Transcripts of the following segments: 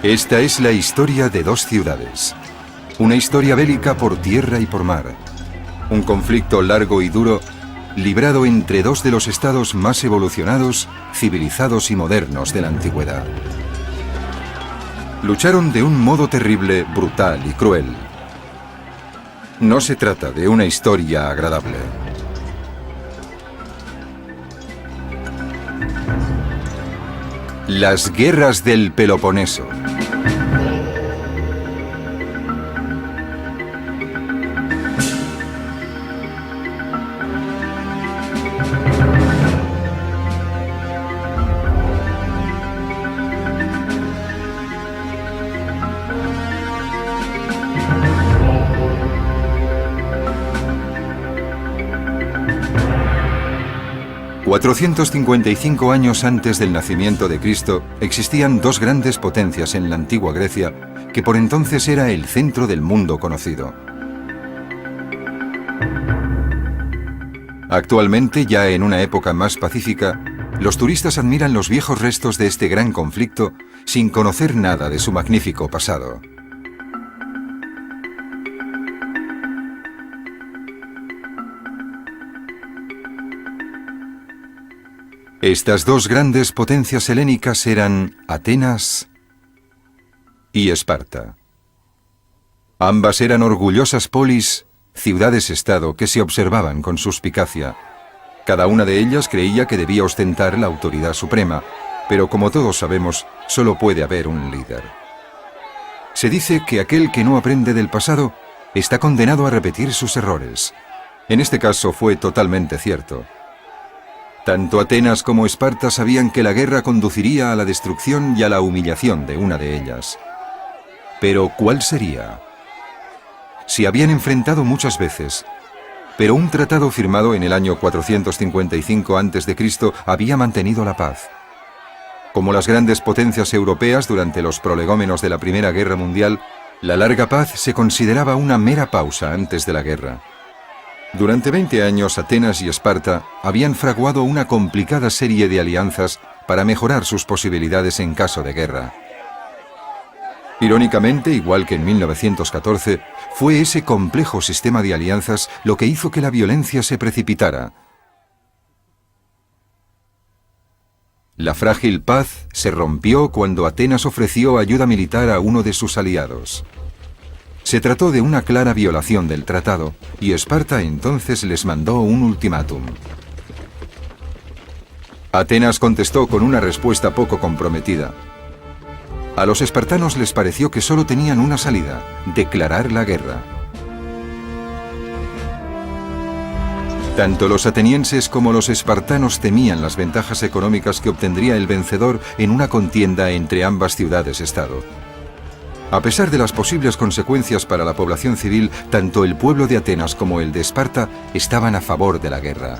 Esta es la historia de dos ciudades. Una historia bélica por tierra y por mar. Un conflicto largo y duro, librado entre dos de los estados más evolucionados, civilizados y modernos de la antigüedad. Lucharon de un modo terrible, brutal y cruel. No se trata de una historia agradable. Las guerras del Peloponeso. ...455 años antes del nacimiento de Cristo... existían dos grandes potencias en la antigua Grecia... que por entonces era el centro del mundo conocido. Actualmente, ya en una época más pacífica... los turistas admiran los viejos restos de este gran conflicto... sin conocer nada de su magnífico pasado. Estas dos grandes potencias helénicas eran Atenas y Esparta. Ambas eran orgullosas polis, ciudades-estado que se observaban con suspicacia. Cada una de ellas creía que debía ostentar la autoridad suprema, pero como todos sabemos, solo puede haber un líder. Se dice que aquel que no aprende del pasado está condenado a repetir sus errores. En este caso fue totalmente cierto. Tanto Atenas como Esparta sabían que la guerra conduciría a la destrucción y a la humillación de una de ellas. Pero, ¿cuál sería? Se habían enfrentado muchas veces, pero un tratado firmado en el año 455 a.C. había mantenido la paz. Como las grandes potencias europeas durante los prolegómenos de la Primera Guerra Mundial, la larga paz se consideraba una mera pausa antes de la guerra. Durante 20 años, Atenas y Esparta habían fraguado una complicada serie de alianzas para mejorar sus posibilidades en caso de guerra. Irónicamente, igual que en 1914, fue ese complejo sistema de alianzas lo que hizo que la violencia se precipitara. La frágil paz se rompió cuando Atenas ofreció ayuda militar a uno de sus aliados. Se trató de una clara violación del tratado, y Esparta entonces les mandó un ultimátum. Atenas contestó con una respuesta poco comprometida. A los espartanos les pareció que solo tenían una salida: declarar la guerra. Tanto los atenienses como los espartanos temían las ventajas económicas que obtendría el vencedor en una contienda entre ambas ciudades-estado. A pesar de las posibles consecuencias para la población civil, tanto el pueblo de Atenas como el de Esparta estaban a favor de la guerra.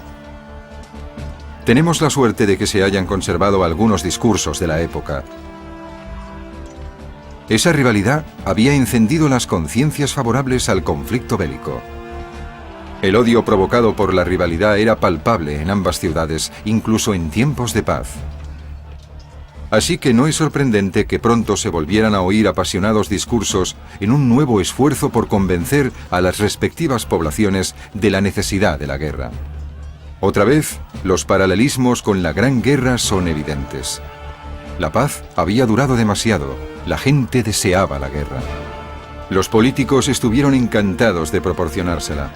Tenemos la suerte de que se hayan conservado algunos discursos de la época. Esa rivalidad había encendido las conciencias favorables al conflicto bélico. El odio provocado por la rivalidad era palpable en ambas ciudades, incluso en tiempos de paz. Así que no es sorprendente que pronto se volvieran a oír apasionados discursos en un nuevo esfuerzo por convencer a las respectivas poblaciones de la necesidad de la guerra. Otra vez, los paralelismos con la Gran Guerra son evidentes. La paz había durado demasiado, la gente deseaba la guerra. Los políticos estuvieron encantados de proporcionársela.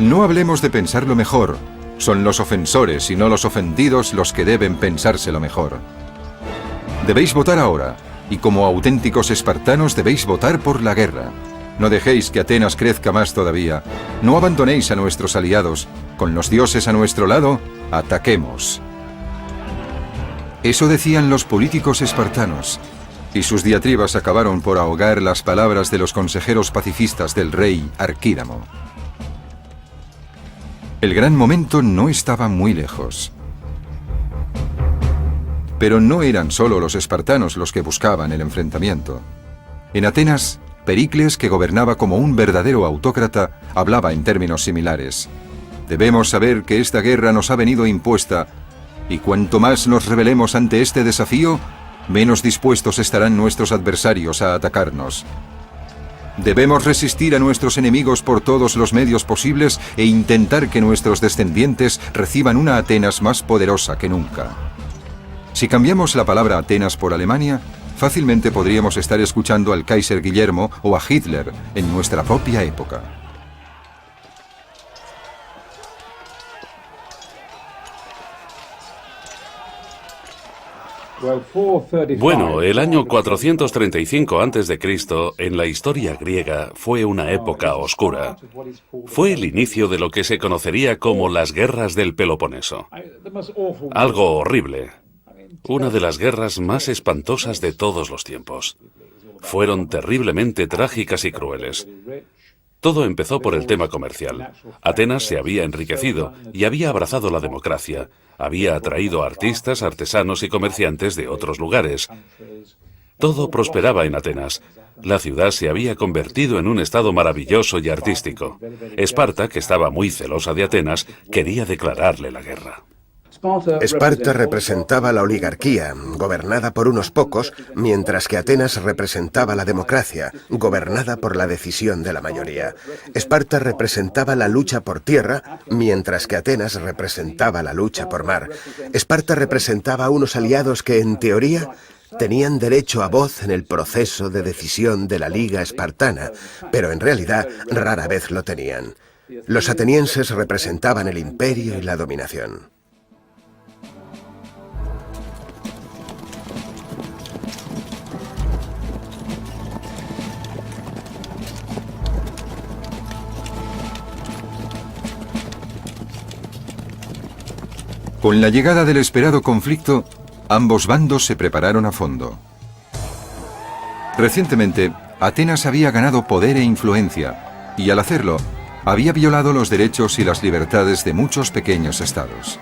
No hablemos de pensarlo mejor. Son los ofensores y no los ofendidos los que deben pensárselo mejor. Debéis votar ahora, y como auténticos espartanos debéis votar por la guerra. No dejéis que Atenas crezca más todavía. No abandonéis a nuestros aliados. Con los dioses a nuestro lado, ataquemos. Eso decían los políticos espartanos, y sus diatribas acabaron por ahogar las palabras de los consejeros pacifistas del rey Arquídamo. El gran momento no estaba muy lejos. Pero no eran solo los espartanos los que buscaban el enfrentamiento. En Atenas Pericles, que gobernaba como un verdadero autócrata, hablaba en términos similares. Debemos saber que esta guerra nos ha venido impuesta, y cuanto más nos rebelemos ante este desafío, menos dispuestos estarán nuestros adversarios a atacarnos. Debemos resistir a nuestros enemigos por todos los medios posibles e intentar que nuestros descendientes reciban una Atenas más poderosa que nunca. Si cambiamos la palabra Atenas por Alemania, fácilmente podríamos estar escuchando al Kaiser Guillermo o a Hitler en nuestra propia época. Bueno, el año 435 a.C. en la historia griega fue una época oscura. Fue el inicio de lo que se conocería como las guerras del Peloponeso. Algo horrible. Una de las guerras más espantosas de todos los tiempos. Fueron terriblemente trágicas y crueles. Todo empezó por el tema comercial. Atenas se había enriquecido y había abrazado la democracia. Había atraído artistas, artesanos y comerciantes de otros lugares. Todo prosperaba en Atenas. La ciudad se había convertido en un estado maravilloso y artístico. Esparta, que estaba muy celosa de Atenas, quería declararle la guerra. Esparta representaba la oligarquía, gobernada por unos pocos, mientras que Atenas representaba la democracia, gobernada por la decisión de la mayoría. Esparta representaba la lucha por tierra, mientras que Atenas representaba la lucha por mar. Esparta representaba a unos aliados que, en teoría, tenían derecho a voz en el proceso de decisión de la Liga Espartana, pero en realidad rara vez lo tenían. Los atenienses representaban el imperio y la dominación. Con la llegada del esperado conflicto, ambos bandos se prepararon a fondo. Recientemente, Atenas había ganado poder e influencia, y al hacerlo, había violado los derechos y las libertades de muchos pequeños estados.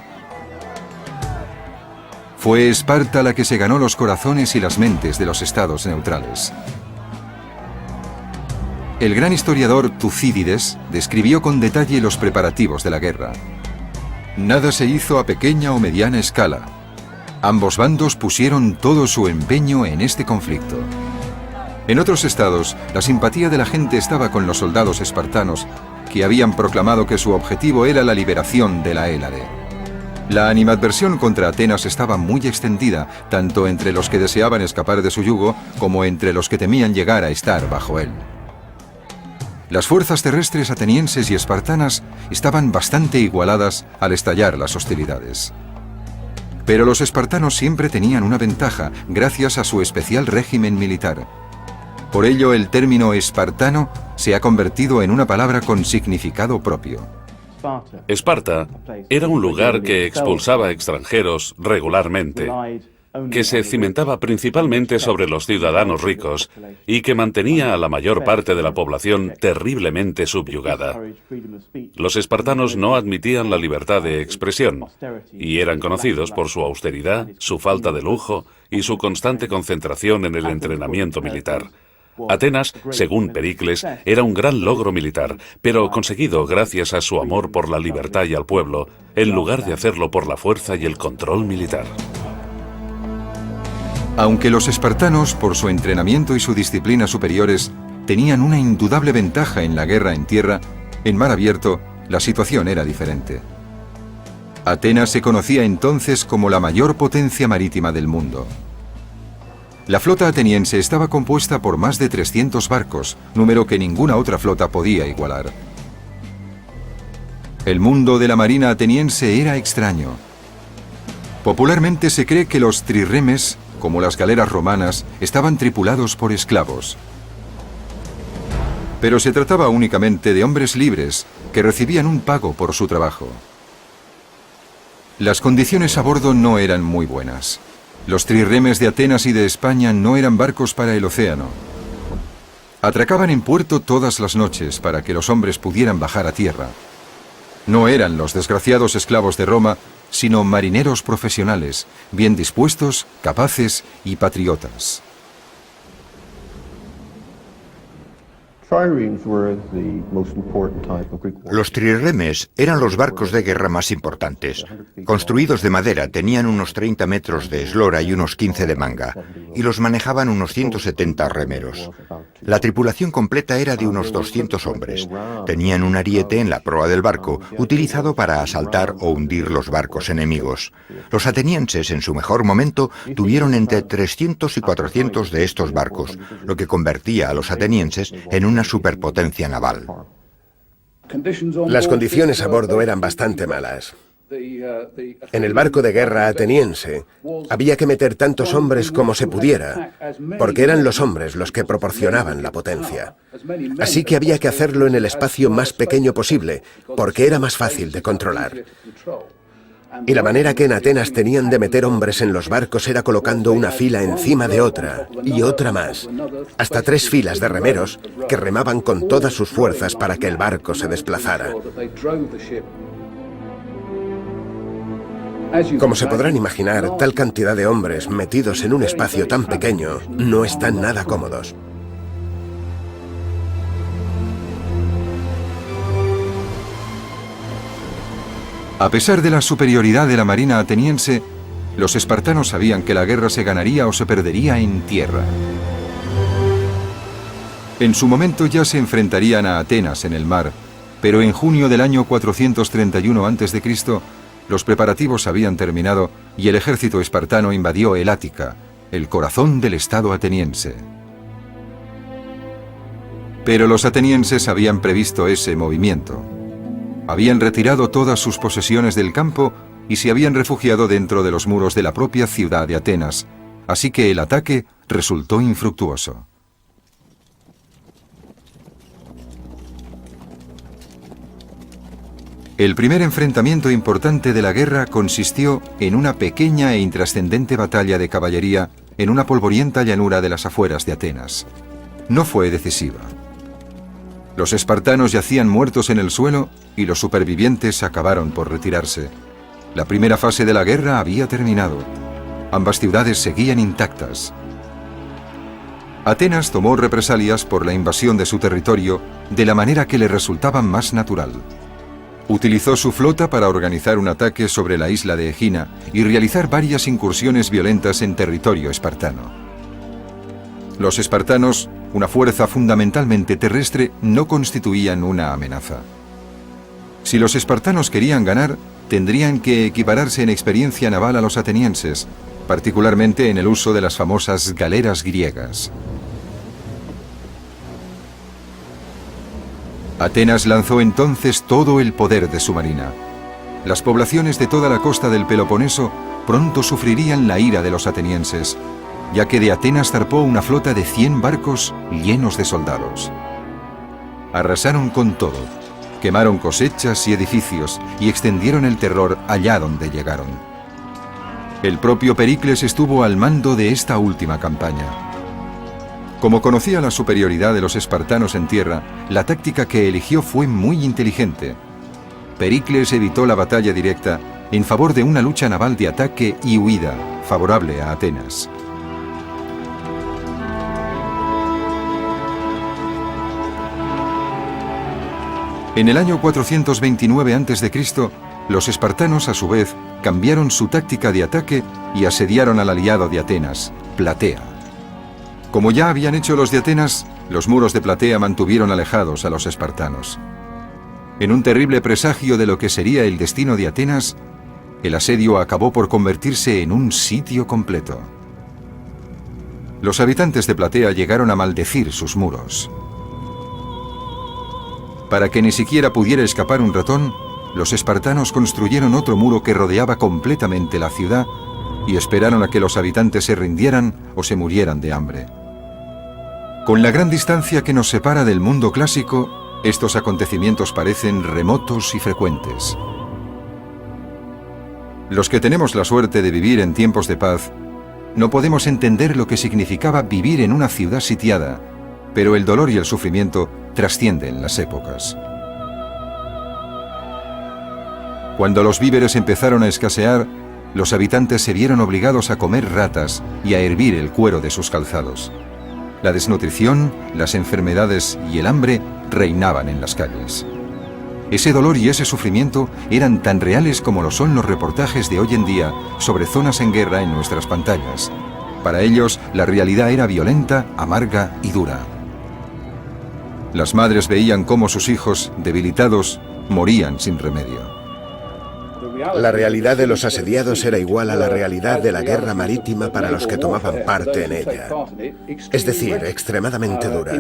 Fue Esparta la que se ganó los corazones y las mentes de los estados neutrales. El gran historiador Tucídides describió con detalle los preparativos de la guerra. Nada se hizo a pequeña o mediana escala. Ambos bandos pusieron todo su empeño en este conflicto. En otros estados, la simpatía de la gente estaba con los soldados espartanos, que habían proclamado que su objetivo era la liberación de la Hélade. La animadversión contra Atenas estaba muy extendida, tanto entre los que deseaban escapar de su yugo, como entre los que temían llegar a estar bajo él. Las fuerzas terrestres atenienses y espartanas estaban bastante igualadas al estallar las hostilidades. Pero los espartanos siempre tenían una ventaja gracias a su especial régimen militar. Por ello, el término espartano se ha convertido en una palabra con significado propio. Esparta era un lugar que expulsaba extranjeros regularmente, que se cimentaba principalmente sobre los ciudadanos ricos y que mantenía a la mayor parte de la población terriblemente subyugada. Los espartanos no admitían la libertad de expresión y eran conocidos por su austeridad, su falta de lujo y su constante concentración en el entrenamiento militar. Atenas, según Pericles, era un gran logro militar, pero conseguido gracias a su amor por la libertad y al pueblo, en lugar de hacerlo por la fuerza y el control militar. Aunque los espartanos, por su entrenamiento y su disciplina superiores, tenían una indudable ventaja en la guerra en tierra, en mar abierto, la situación era diferente. Atenas se conocía entonces como la mayor potencia marítima del mundo. La flota ateniense estaba compuesta por más de 300 barcos, número que ninguna otra flota podía igualar. El mundo de la marina ateniense era extraño. Popularmente se cree que los trirremes, como las galeras romanas, estaban tripulados por esclavos. Pero se trataba únicamente de hombres libres que recibían un pago por su trabajo. Las condiciones a bordo no eran muy buenas. Los trirremes de Atenas y de España no eran barcos para el océano. Atracaban en puerto todas las noches para que los hombres pudieran bajar a tierra. No eran los desgraciados esclavos de Roma, sino marineros profesionales, bien dispuestos, capaces y patriotas. Los trirremes eran los barcos de guerra más importantes. Construidos de madera, tenían unos 30 metros de eslora y unos 15 de manga, y los manejaban unos 170 remeros. La tripulación completa era de unos 200 hombres. Tenían un ariete en la proa del barco, utilizado para asaltar o hundir los barcos enemigos. Los atenienses, en su mejor momento, tuvieron entre 300 y 400 de estos barcos, lo que convertía a los atenienses en una superpotencia naval. Las condiciones a bordo eran bastante malas. En el barco de guerra ateniense había que meter tantos hombres como se pudiera, porque eran los hombres los que proporcionaban la potencia. Así que había que hacerlo en el espacio más pequeño posible, porque era más fácil de controlar. Y la manera que en Atenas tenían de meter hombres en los barcos era colocando una fila encima de otra, y otra más, hasta 3 filas de remeros que remaban con todas sus fuerzas para que el barco se desplazara. Como se podrán imaginar, tal cantidad de hombres metidos en un espacio tan pequeño no están nada cómodos. A pesar de la superioridad de la marina ateniense, los espartanos sabían que la guerra se ganaría o se perdería en tierra. En su momento ya se enfrentarían a Atenas en el mar, pero en junio del año 431 a.C., los preparativos habían terminado y el ejército espartano invadió el Ática, el corazón del estado ateniense. Pero los atenienses habían previsto ese movimiento. Habían retirado todas sus posesiones del campo y se habían refugiado dentro de los muros de la propia ciudad de Atenas, así que el ataque resultó infructuoso. El primer enfrentamiento importante de la guerra consistió en una pequeña e intrascendente batalla de caballería en una polvorienta llanura de las afueras de Atenas. No fue decisiva. Los espartanos yacían muertos en el suelo y los supervivientes acabaron por retirarse. La primera fase de la guerra había terminado. Ambas ciudades seguían intactas. Atenas tomó represalias por la invasión de su territorio de la manera que le resultaba más natural. Utilizó su flota para organizar un ataque sobre la isla de Egina y realizar varias incursiones violentas en territorio espartano. Los espartanos, una fuerza fundamentalmente terrestre, no constituían una amenaza. Si los espartanos querían ganar, tendrían que equipararse en experiencia naval a los atenienses, particularmente en el uso de las famosas galeras griegas. Atenas lanzó entonces todo el poder de su marina. Las poblaciones de toda la costa del Peloponeso pronto sufrirían la ira de los atenienses, ya que de Atenas zarpó una flota de 100 barcos llenos de soldados. Arrasaron con todo, quemaron cosechas y edificios y extendieron el terror allá donde llegaron. El propio Pericles estuvo al mando de esta última campaña. Como conocía la superioridad de los espartanos en tierra, la táctica que eligió fue muy inteligente. Pericles evitó la batalla directa en favor de una lucha naval de ataque y huida, favorable a Atenas. En el año 429 a.C., los espartanos, a su vez, cambiaron su táctica de ataque y asediaron al aliado de Atenas, Platea. Como ya habían hecho los de Atenas, los muros de Platea mantuvieron alejados a los espartanos. En un terrible presagio de lo que sería el destino de Atenas, el asedio acabó por convertirse en un sitio completo. Los habitantes de Platea llegaron a maldecir sus muros. Para que ni siquiera pudiera escapar un ratón, los espartanos construyeron otro muro que rodeaba completamente la ciudad y esperaron a que los habitantes se rindieran o se murieran de hambre. Con la gran distancia que nos separa del mundo clásico, estos acontecimientos parecen remotos y frecuentes. Los que tenemos la suerte de vivir en tiempos de paz, no podemos entender lo que significaba vivir en una ciudad sitiada, pero el dolor y el sufrimiento trascienden las épocas. Cuando los víveres empezaron a escasear, los habitantes se vieron obligados a comer ratas y a hervir el cuero de sus calzados. La desnutrición, las enfermedades y el hambre reinaban en las calles. Ese dolor y ese sufrimiento eran tan reales como lo son los reportajes de hoy en día sobre zonas en guerra en nuestras pantallas. Para ellos, la realidad era violenta, amarga y dura. Las madres veían cómo sus hijos, debilitados, morían sin remedio. La realidad de los asediados era igual a la realidad de la guerra marítima para los que tomaban parte en ella. Es decir, extremadamente dura.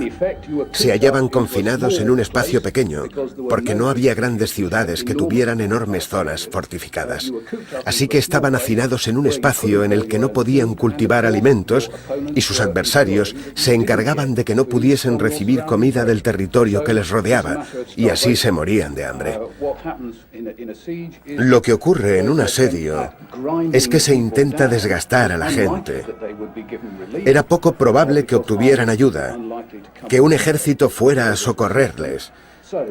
Se hallaban confinados en un espacio pequeño, porque no había grandes ciudades que tuvieran enormes zonas fortificadas. Así que estaban hacinados en un espacio en el que no podían cultivar alimentos y sus adversarios se encargaban de que no pudiesen recibir comida del territorio que les rodeaba, y así se morían de hambre. Lo que ocurre en un asedio es que se intenta desgastar a la gente. Era poco probable que obtuvieran ayuda, que un ejército fuera a socorrerles.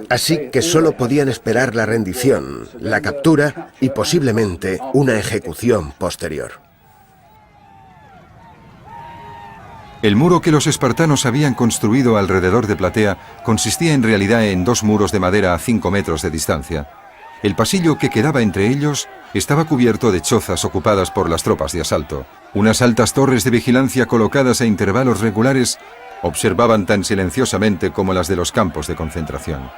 Así que solo podían esperar la rendición, la captura y posiblemente una ejecución posterior. El muro que los espartanos habían construido alrededor de Platea consistía en realidad en 2 muros de madera a 5 metros de distancia. El pasillo que quedaba entre ellos estaba cubierto de chozas ocupadas por las tropas de asalto. Unas altas torres de vigilancia colocadas a intervalos regulares observaban tan silenciosamente como las de los campos de concentración.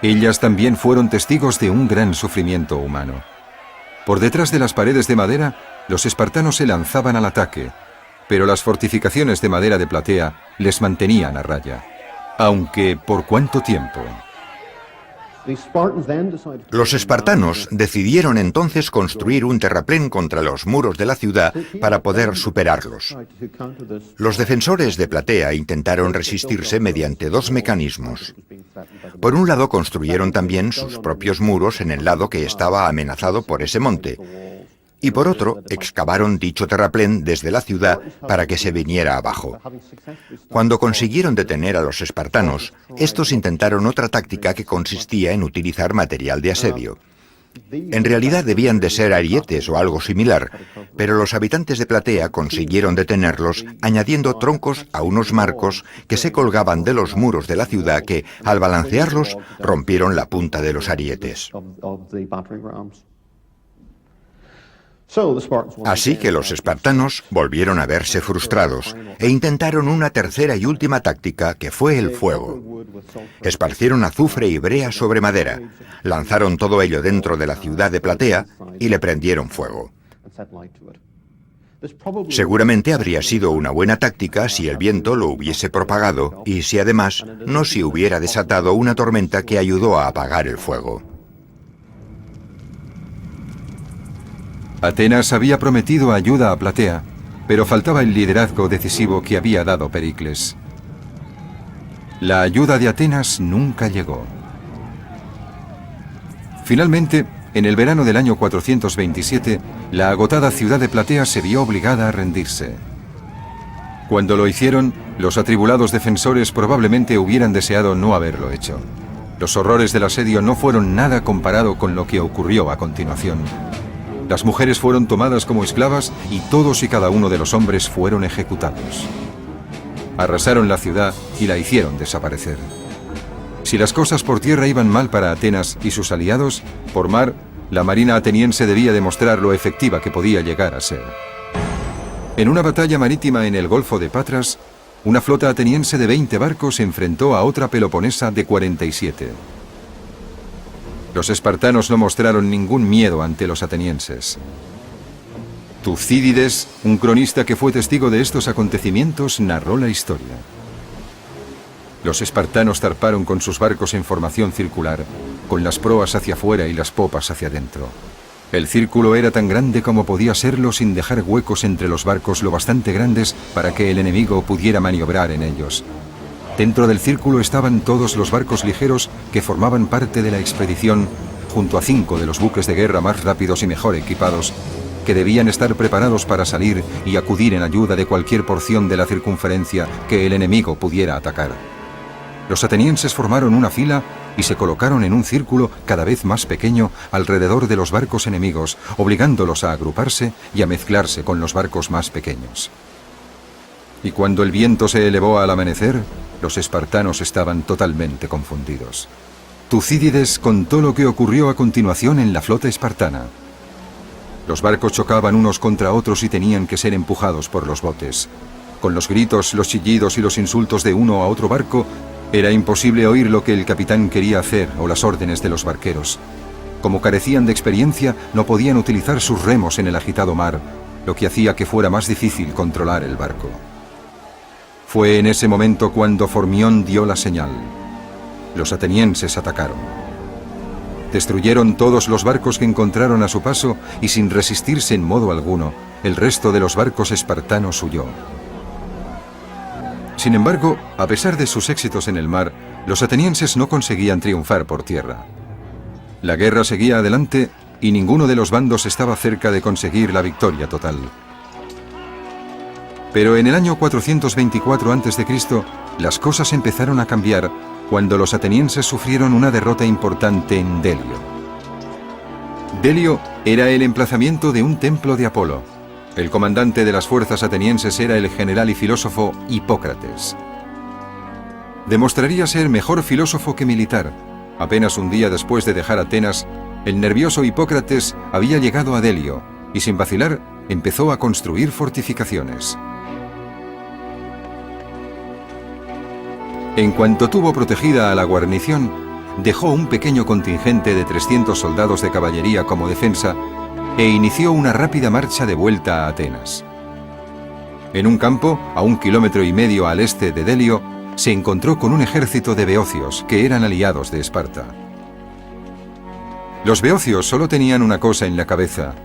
Ellas también fueron testigos de un gran sufrimiento humano. Por detrás de las paredes de madera, los espartanos se lanzaban al ataque, pero las fortificaciones de madera de Platea les mantenían a raya. Aunque, ¿por cuánto tiempo? Los espartanos decidieron entonces construir un terraplén contra los muros de la ciudad para poder superarlos. Los defensores de Platea intentaron resistirse mediante 2 mecanismos. Por un lado, construyeron también sus propios muros en el lado que estaba amenazado por ese monte. Y por otro, excavaron dicho terraplén desde la ciudad para que se viniera abajo. Cuando consiguieron detener a los espartanos, estos intentaron otra táctica que consistía en utilizar material de asedio. En realidad debían de ser arietes o algo similar, pero los habitantes de Platea consiguieron detenerlos añadiendo troncos a unos marcos que se colgaban de los muros de la ciudad que, al balancearlos, rompieron la punta de los arietes. Así que los espartanos volvieron a verse frustrados e intentaron una tercera y última táctica que fue el fuego. Esparcieron azufre y brea sobre madera, lanzaron todo ello dentro de la ciudad de Platea y le prendieron fuego. Seguramente habría sido una buena táctica si el viento lo hubiese propagado y si además no se hubiera desatado una tormenta que ayudó a apagar el fuego. Atenas había prometido ayuda a Platea, pero faltaba el liderazgo decisivo que había dado Pericles. La ayuda de Atenas nunca llegó. Finalmente, en el verano del año 427, la agotada ciudad de Platea se vio obligada a rendirse. Cuando lo hicieron, los atribulados defensores probablemente hubieran deseado no haberlo hecho. Los horrores del asedio no fueron nada comparado con lo que ocurrió a continuación. Las mujeres fueron tomadas como esclavas y todos y cada uno de los hombres fueron ejecutados. Arrasaron la ciudad y la hicieron desaparecer. Si las cosas por tierra iban mal para Atenas y sus aliados, por mar, la marina ateniense debía demostrar lo efectiva que podía llegar a ser. En una batalla marítima en el Golfo de Patras, una flota ateniense de 20 barcos se enfrentó a otra peloponesa de 47. Los espartanos no mostraron ningún miedo ante los atenienses. Tucídides, un cronista que fue testigo de estos acontecimientos, narró la historia. Los espartanos zarparon con sus barcos en formación circular, con las proas hacia afuera y las popas hacia adentro. El círculo era tan grande como podía serlo sin dejar huecos entre los barcos lo bastante grandes para que el enemigo pudiera maniobrar en ellos. Dentro del círculo estaban todos los barcos ligeros que formaban parte de la expedición, junto a 5 de los buques de guerra más rápidos y mejor equipados, que debían estar preparados para salir y acudir en ayuda de cualquier porción de la circunferencia que el enemigo pudiera atacar. Los atenienses formaron una fila y se colocaron en un círculo cada vez más pequeño alrededor de los barcos enemigos, obligándolos a agruparse y a mezclarse con los barcos más pequeños. Y cuando el viento se elevó al amanecer, los espartanos estaban totalmente confundidos. Tucídides contó lo que ocurrió a continuación en la flota espartana. Los barcos chocaban unos contra otros y tenían que ser empujados por los botes. Con los gritos, los chillidos y los insultos de uno a otro barco, era imposible oír lo que el capitán quería hacer o las órdenes de los barqueros. Como carecían de experiencia, no podían utilizar sus remos en el agitado mar, lo que hacía que fuera más difícil controlar el barco. Fue en ese momento cuando Formión dio la señal. Los atenienses atacaron. Destruyeron todos los barcos que encontraron a su paso y sin resistirse en modo alguno, el resto de los barcos espartanos huyó. Sin embargo, a pesar de sus éxitos en el mar, los atenienses no conseguían triunfar por tierra. La guerra seguía adelante y ninguno de los bandos estaba cerca de conseguir la victoria total. Pero en el año 424 a.C., las cosas empezaron a cambiar cuando los atenienses sufrieron una derrota importante en Delio. Delio era el emplazamiento de un templo de Apolo. El comandante de las fuerzas atenienses era el general y filósofo Hipócrates. Demostraría ser mejor filósofo que militar. Apenas un día después de dejar Atenas, el nervioso Hipócrates había llegado a Delio y sin vacilar empezó a construir fortificaciones. En cuanto tuvo protegida a la guarnición, dejó un pequeño contingente de 300 soldados de caballería como defensa e inició una rápida marcha de vuelta a Atenas. En un campo, a 1,5 kilómetros al este de Delio, se encontró con un ejército de beocios que eran aliados de Esparta. Los beocios solo tenían una cosa en la cabeza: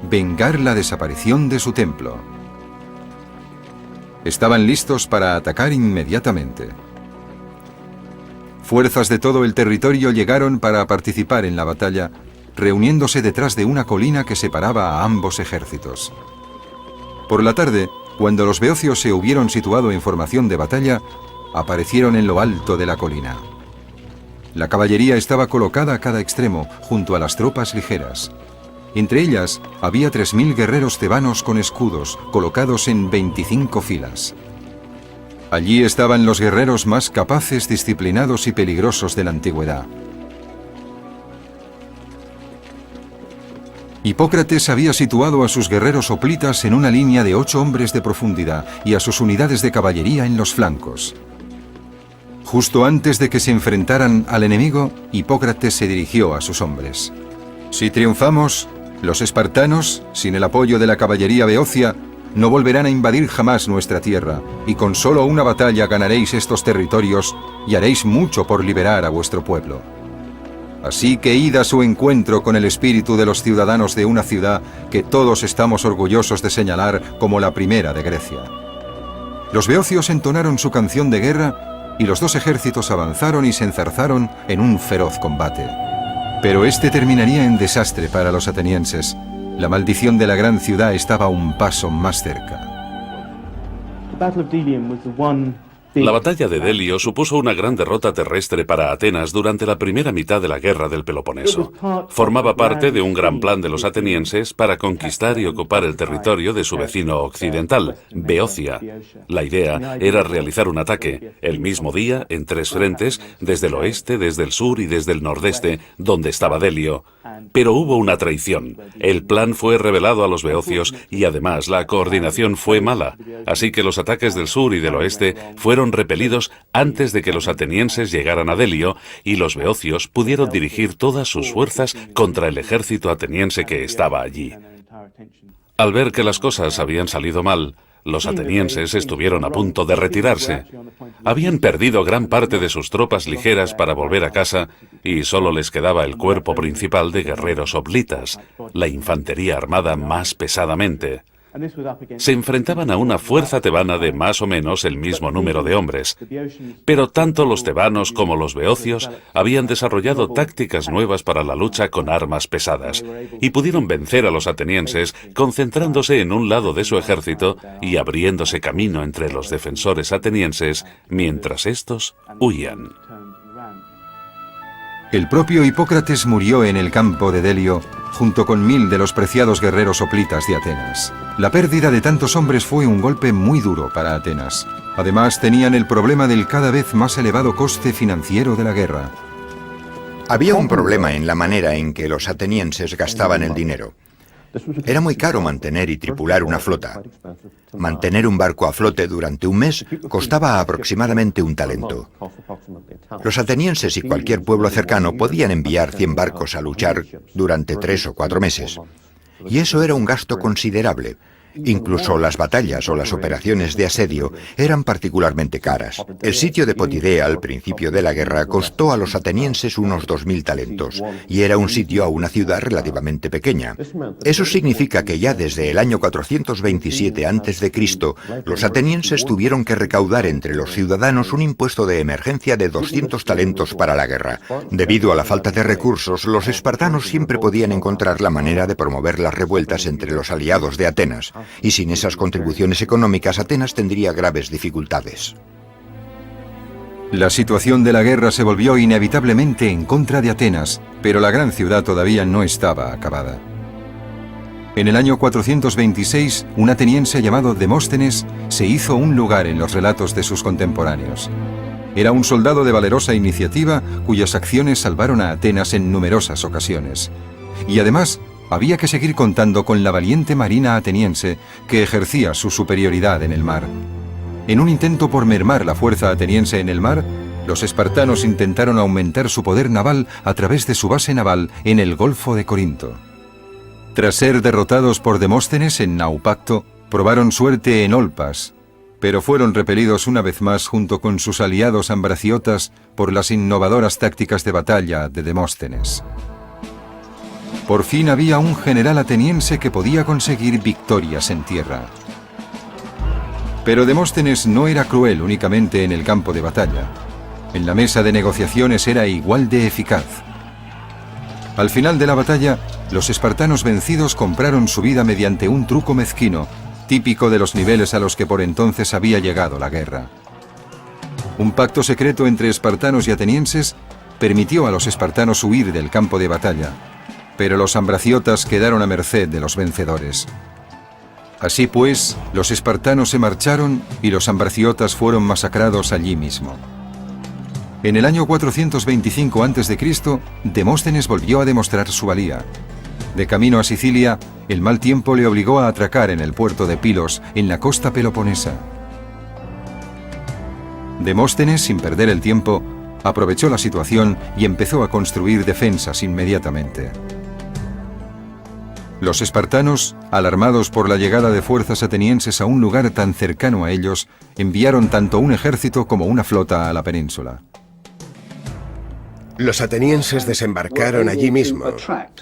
vengar la desaparición de su templo. Estaban listos para atacar inmediatamente. Fuerzas de todo el territorio llegaron para participar en la batalla, reuniéndose detrás de una colina que separaba a ambos ejércitos. Por la tarde, cuando los beocios se hubieron situado en formación de batalla, aparecieron en lo alto de la colina. La caballería estaba colocada a cada extremo, junto a las tropas ligeras. Entre ellas había 3.000 guerreros tebanos con escudos, colocados en 25 filas. Allí estaban los guerreros más capaces, disciplinados y peligrosos de la antigüedad. Hipócrates había situado a sus guerreros hoplitas en una línea de 8 hombres de profundidad y a sus unidades de caballería en los flancos. Justo antes de que se enfrentaran al enemigo, Hipócrates se dirigió a sus hombres. Si triunfamos, los espartanos, sin el apoyo de la caballería beocia, no volverán a invadir jamás nuestra tierra, y con solo una batalla ganaréis estos territorios y haréis mucho por liberar a vuestro pueblo. Así que id a su encuentro con el espíritu de los ciudadanos de una ciudad que todos estamos orgullosos de señalar como la primera de Grecia. Los beocios entonaron su canción de guerra y los dos ejércitos avanzaron y se enzarzaron en un feroz combate. Pero este terminaría en desastre para los atenienses. La maldición de la gran ciudad estaba un paso más cerca. La batalla de Delio supuso una gran derrota terrestre para Atenas durante la primera mitad de la guerra del Peloponeso. Formaba parte de un gran plan de los atenienses para conquistar y ocupar el territorio de su vecino occidental, Beocia. La idea era realizar un ataque, el mismo día, en 3 frentes, desde el oeste, desde el sur y desde el nordeste, donde estaba Delio. Pero hubo una traición. El plan fue revelado a los beocios y además la coordinación fue mala, así que los ataques del sur y del oeste fueron repelidos antes de que los atenienses llegaran a Delio y los beocios pudieron dirigir todas sus fuerzas contra el ejército ateniense que estaba allí. Al ver que las cosas habían salido mal, los atenienses estuvieron a punto de retirarse. Habían perdido gran parte de sus tropas ligeras para volver a casa y solo les quedaba el cuerpo principal de guerreros hoplitas, la infantería armada más pesadamente. Se enfrentaban a una fuerza tebana de más o menos el mismo número de hombres, pero tanto los tebanos como los beocios habían desarrollado tácticas nuevas para la lucha con armas pesadas, y pudieron vencer a los atenienses concentrándose en un lado de su ejército y abriéndose camino entre los defensores atenienses mientras estos huían. El propio Hipócrates murió en el campo de Delio, junto con 1000 de los preciados guerreros hoplitas de Atenas. La pérdida de tantos hombres fue un golpe muy duro para Atenas. Además, tenían el problema del cada vez más elevado coste financiero de la guerra. Había un problema en la manera en que los atenienses gastaban el dinero. Era muy caro mantener y tripular una flota. Mantener un barco a flote durante un mes costaba aproximadamente un talento. Los atenienses y cualquier pueblo cercano podían enviar 100 barcos a luchar durante 3 o 4 meses. Y eso era un gasto considerable. Incluso las batallas o las operaciones de asedio eran particularmente caras. El sitio de Potidea al principio de la guerra costó a los atenienses unos 2000 talentos, y era un sitio a una ciudad relativamente pequeña. Eso significa que ya desde el año 427 a.C., los atenienses tuvieron que recaudar entre los ciudadanos un impuesto de emergencia de 200 talentos para la guerra. Debido a la falta de recursos, los espartanos siempre podían encontrar la manera de promover las revueltas entre los aliados de Atenas. Y sin esas contribuciones económicas, Atenas tendría graves dificultades. La situación de la guerra se volvió inevitablemente en contra de Atenas, pero la gran ciudad todavía no estaba acabada. En el año 426, un ateniense llamado Demóstenes se hizo un lugar en los relatos de sus contemporáneos. Era un soldado de valerosa iniciativa cuyas acciones salvaron a Atenas en numerosas ocasiones. Y además, había que seguir contando con la valiente marina ateniense que ejercía su superioridad en el mar. En un intento por mermar la fuerza ateniense en el mar, los espartanos intentaron aumentar su poder naval a través de su base naval en el Golfo de Corinto. Tras ser derrotados por Demóstenes en Naupacto, probaron suerte en Olpas, pero fueron repelidos una vez más junto con sus aliados ambraciotas por las innovadoras tácticas de batalla de Demóstenes. Por fin había un general ateniense que podía conseguir victorias en tierra. Pero Demóstenes no era cruel únicamente en el campo de batalla. En la mesa de negociaciones era igual de eficaz. Al final de la batalla, los espartanos vencidos compraron su vida mediante un truco mezquino, típico de los niveles a los que por entonces había llegado la guerra. Un pacto secreto entre espartanos y atenienses permitió a los espartanos huir del campo de batalla, pero los ambraciotas quedaron a merced de los vencedores. Así pues, los espartanos se marcharon y los ambraciotas fueron masacrados allí mismo. En el año 425 a.C., Demóstenes volvió a demostrar su valía. De camino a Sicilia, el mal tiempo le obligó a atracar en el puerto de Pilos, en la costa peloponesa. Demóstenes, sin perder el tiempo, aprovechó la situación y empezó a construir defensas inmediatamente. Los espartanos, alarmados por la llegada de fuerzas atenienses a un lugar tan cercano a ellos, enviaron tanto un ejército como una flota a la península. Los atenienses desembarcaron allí mismo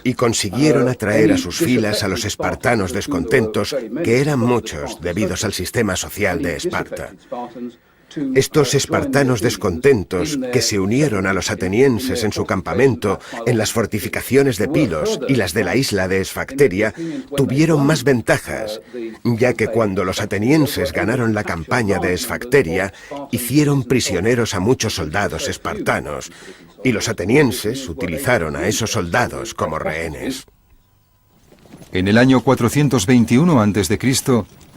y consiguieron atraer a sus filas a los espartanos descontentos, que eran muchos debidos al sistema social de Esparta. Estos espartanos descontentos, que se unieron a los atenienses en su campamento, en las fortificaciones de Pilos y las de la isla de Esfacteria, tuvieron más ventajas, ya que cuando los atenienses ganaron la campaña de Esfacteria, hicieron prisioneros a muchos soldados espartanos, y los atenienses utilizaron a esos soldados como rehenes. En el año 421 a.C.,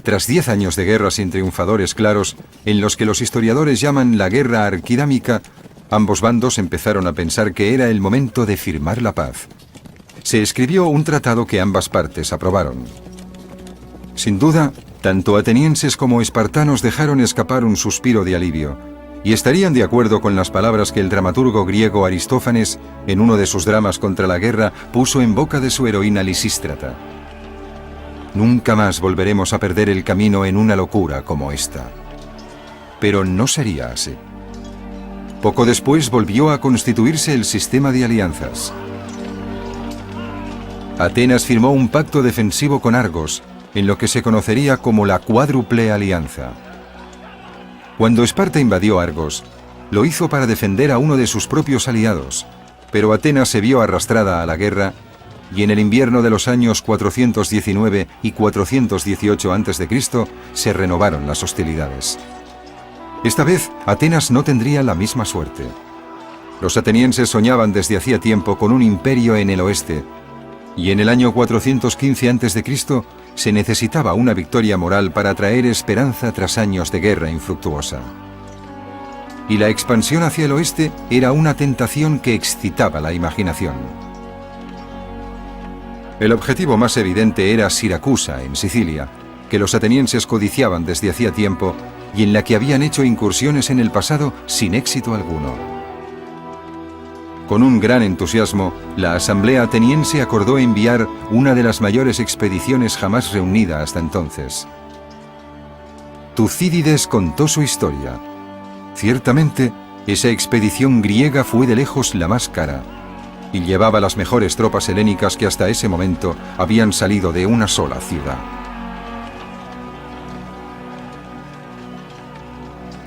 tras 10 años de guerra sin triunfadores claros, en los que los historiadores llaman la guerra arquidámica, ambos bandos empezaron a pensar que era el momento de firmar la paz. Se escribió un tratado que ambas partes aprobaron. Sin duda, tanto atenienses como espartanos dejaron escapar un suspiro de alivio, y estarían de acuerdo con las palabras que el dramaturgo griego Aristófanes, en uno de sus dramas contra la guerra, puso en boca de su heroína Lisístrata. Nunca más volveremos a perder el camino en una locura como esta. Pero no sería así. Poco después volvió a constituirse el sistema de alianzas. Atenas firmó un pacto defensivo con Argos, en lo que se conocería como la Cuádruple Alianza. Cuando Esparta invadió Argos, lo hizo para defender a uno de sus propios aliados, pero Atenas se vio arrastrada a la guerra y en el invierno de los años 419 y 418 a.C. se renovaron las hostilidades. Esta vez, Atenas no tendría la misma suerte. Los atenienses soñaban desde hacía tiempo con un imperio en el oeste, y en el año 415 a.C. se necesitaba una victoria moral para traer esperanza tras años de guerra infructuosa. Y la expansión hacia el oeste era una tentación que excitaba la imaginación. El objetivo más evidente era Siracusa, en Sicilia, que los atenienses codiciaban desde hacía tiempo y en la que habían hecho incursiones en el pasado sin éxito alguno. Con un gran entusiasmo, la asamblea ateniense acordó enviar una de las mayores expediciones jamás reunida hasta entonces. Tucídides contó su historia. Ciertamente, esa expedición griega fue de lejos la más cara, y llevaba las mejores tropas helénicas que hasta ese momento habían salido de una sola ciudad.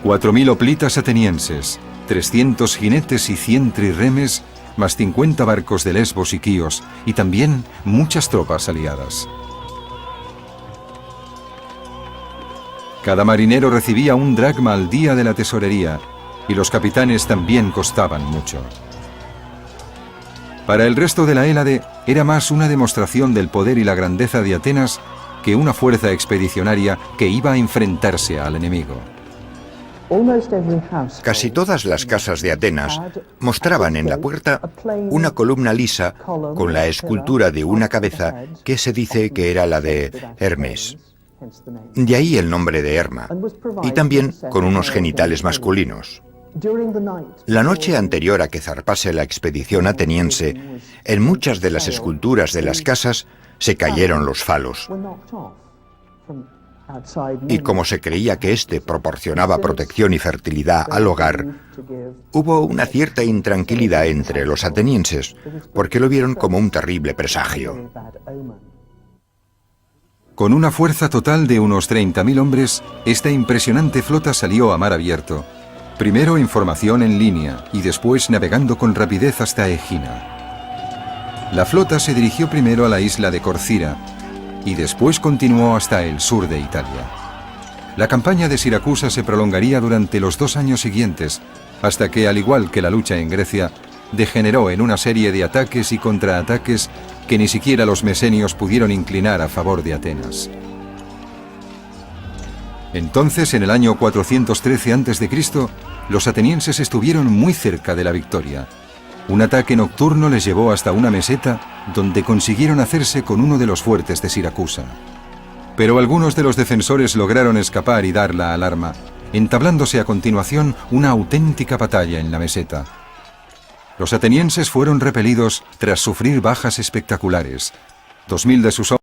4.000 hoplitas atenienses, 300 jinetes y 100 trirremes, más 50 barcos de Lesbos y Quíos, y también muchas tropas aliadas. Cada marinero recibía un dracma al día de la tesorería, y los capitanes también costaban mucho. Para el resto de la Hélade era más una demostración del poder y la grandeza de Atenas que una fuerza expedicionaria que iba a enfrentarse al enemigo. Casi todas las casas de Atenas mostraban en la puerta una columna lisa con la escultura de una cabeza que se dice que era la de Hermes. De ahí el nombre de Herma, y también con unos genitales masculinos. La noche anterior a que zarpase la expedición ateniense, en muchas de las esculturas de las casas se cayeron los falos. Y como se creía que éste proporcionaba protección y fertilidad al hogar, hubo una cierta intranquilidad entre los atenienses, porque lo vieron como un terrible presagio. Con una fuerza total de unos 30.000 hombres, esta impresionante flota salió a mar abierto. Primero en formación en línea y después navegando con rapidez hasta Egina. La flota se dirigió primero a la isla de Corcira y después continuó hasta el sur de Italia. La campaña de Siracusa se prolongaría durante los 2 años siguientes, hasta que, al igual que la lucha en Grecia, degeneró en una serie de ataques y contraataques que ni siquiera los mesenios pudieron inclinar a favor de Atenas. Entonces, en el año 413 a.C., los atenienses estuvieron muy cerca de la victoria. Un ataque nocturno les llevó hasta una meseta donde consiguieron hacerse con uno de los fuertes de Siracusa. Pero algunos de los defensores lograron escapar y dar la alarma, entablándose a continuación una auténtica batalla en la meseta. Los atenienses fueron repelidos tras sufrir bajas espectaculares. 2.000 de sus hombres